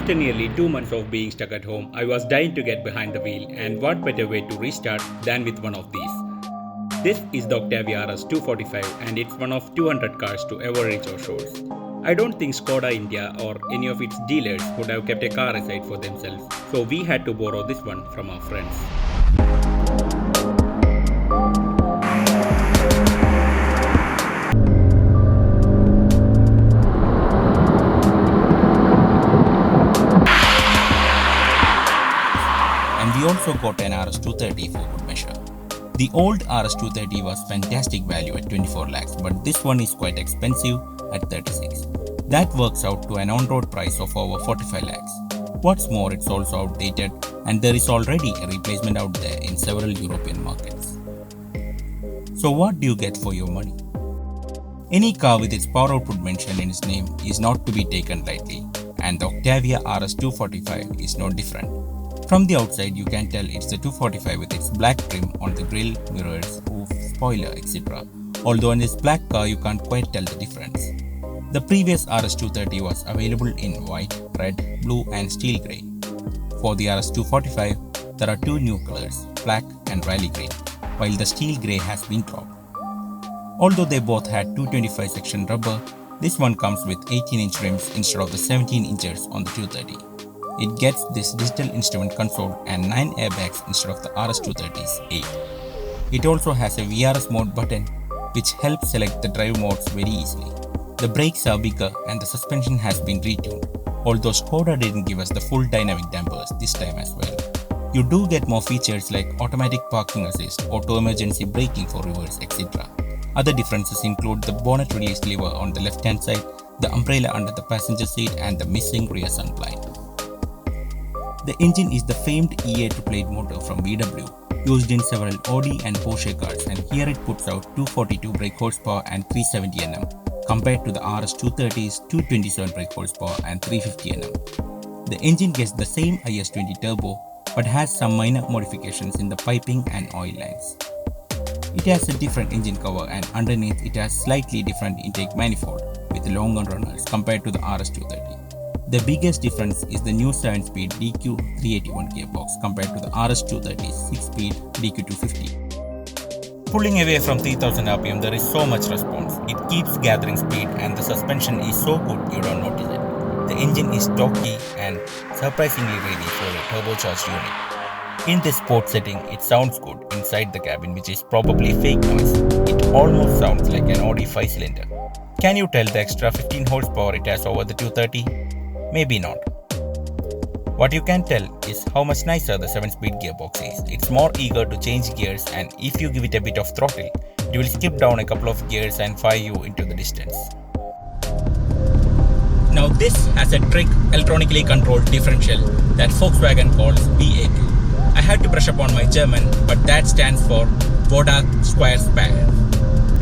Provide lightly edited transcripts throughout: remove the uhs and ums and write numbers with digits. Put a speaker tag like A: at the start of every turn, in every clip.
A: After nearly 2 months of being stuck at home, I was dying to get behind the wheel, and what better way to restart than with one of these. This is the Octavia RS245 and it's one of 200 cars to ever reach our shores. I don't think Skoda India or any of its dealers would have kept a car aside for themselves, so we had to borrow this one from our friends.
B: And we also got an RS230 for good measure. The old RS230 was fantastic value at 24 lakhs, but this one is quite expensive at 36. That works out to an on-road price of over 45 lakhs. What's more, it's also outdated and there is already a replacement out there in several European markets. So what do you get for your money? Any car with its power output mentioned in its name is not to be taken lightly, and the Octavia RS245 is no different. From the outside, you can tell it's the 245 with its black trim on the grille, mirrors, roof, spoiler, etc. Although in this black car, you can't quite tell the difference. The previous RS230 was available in white, red, blue and steel grey. For the RS245, there are two new colors, black and rally grey, while the steel grey has been dropped. Although they both had 225 section rubber, this one comes with 18-inch rims instead of the 17 inches on the 230. It gets this digital instrument console and 9 airbags instead of the RS230's 8. It also has a VRS mode button which helps select the drive modes very easily. The brakes are bigger and the suspension has been retuned, although Skoda didn't give us the full dynamic dampers this time as well. You do get more features like automatic parking assist, auto emergency braking for reverse, etc. Other differences include the bonnet release lever on the left hand side, the umbrella under the passenger seat and the missing rear sun blind. The engine is the famed E8 plate motor from VW, used in several Audi and Porsche cars, and here it puts out 242 brake horsepower and 370 Nm, compared to the RS230's 227 brake horsepower and 350 Nm. The engine gets the same IS20 turbo, but has some minor modifications in the piping and oil lines. It has a different engine cover, and underneath it has slightly different intake manifold with longer runners compared to the RS230. The biggest difference is the new 7-speed DQ381 gearbox compared to the RS230's 6-speed DQ250. Pulling away from 3000 rpm, there is so much response. It keeps gathering speed and the suspension is so good you don't notice it. The engine is torquey and surprisingly ready for a turbocharged unit. In this sport setting, it sounds good inside the cabin, which is probably fake noise. It almost sounds like an Audi 5-cylinder. Can you tell the extra 15 horsepower it has over the 230? Maybe not. What you can tell is how much nicer the 7-speed gearbox is. It's more eager to change gears, and if you give it a bit of throttle, it will skip down a couple of gears and fire you into the distance. Now this has a trick electronically controlled differential that Volkswagen calls BAQ. I had to brush up on my German, but that stands for Boda Square Spare.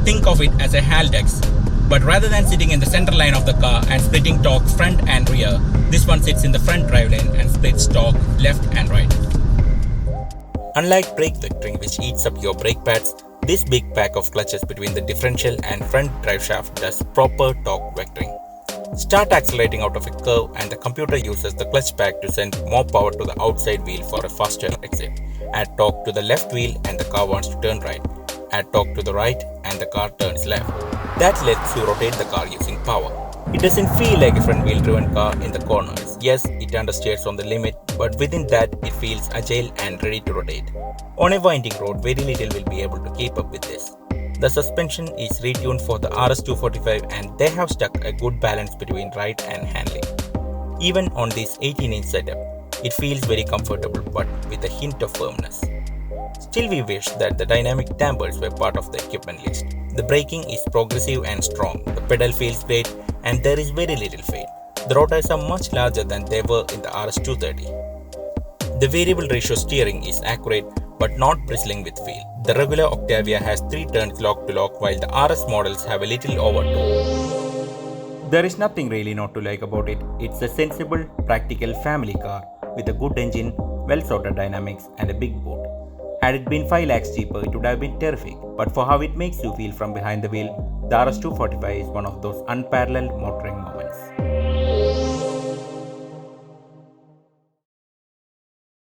B: Think of it as a Haldex, but rather than sitting in the center line of the car and splitting torque front and rear, this one sits in the front drive lane and splits torque left and right. Unlike brake vectoring, which eats up your brake pads, this big pack of clutches between the differential and front drive shaft does proper torque vectoring. Start accelerating out of a curve and the computer uses the clutch pack to send more power to the outside wheel for a faster exit. Add torque to the left wheel and the car wants to turn right. Add torque to the right and the car turns left. That lets you rotate the car using power. It doesn't feel like a front wheel driven car in the corners. Yes, it understeers on the limit, but within that it feels agile and ready to rotate. On a winding road, very little will be able to keep up with this. The suspension is retuned for the RS245 and they have struck a good balance between ride and handling. Even on this 18-inch setup, it feels very comfortable but with a hint of firmness. Still, we wish that the dynamic dampers were part of the equipment list. The braking is progressive and strong, the pedal feels great and there is very little fade. The rotors are much larger than they were in the RS230. The variable ratio steering is accurate but not bristling with feel. The regular Octavia has 3 turns lock to lock while the RS models have a little over 2. There is nothing really not to like about it. It's a sensible, practical family car with a good engine, well-sorted dynamics and a big boot. Had it been 5 lakhs cheaper, it would have been terrific, but for how it makes you feel from behind the wheel, the RS245 is one of those unparalleled motoring moments.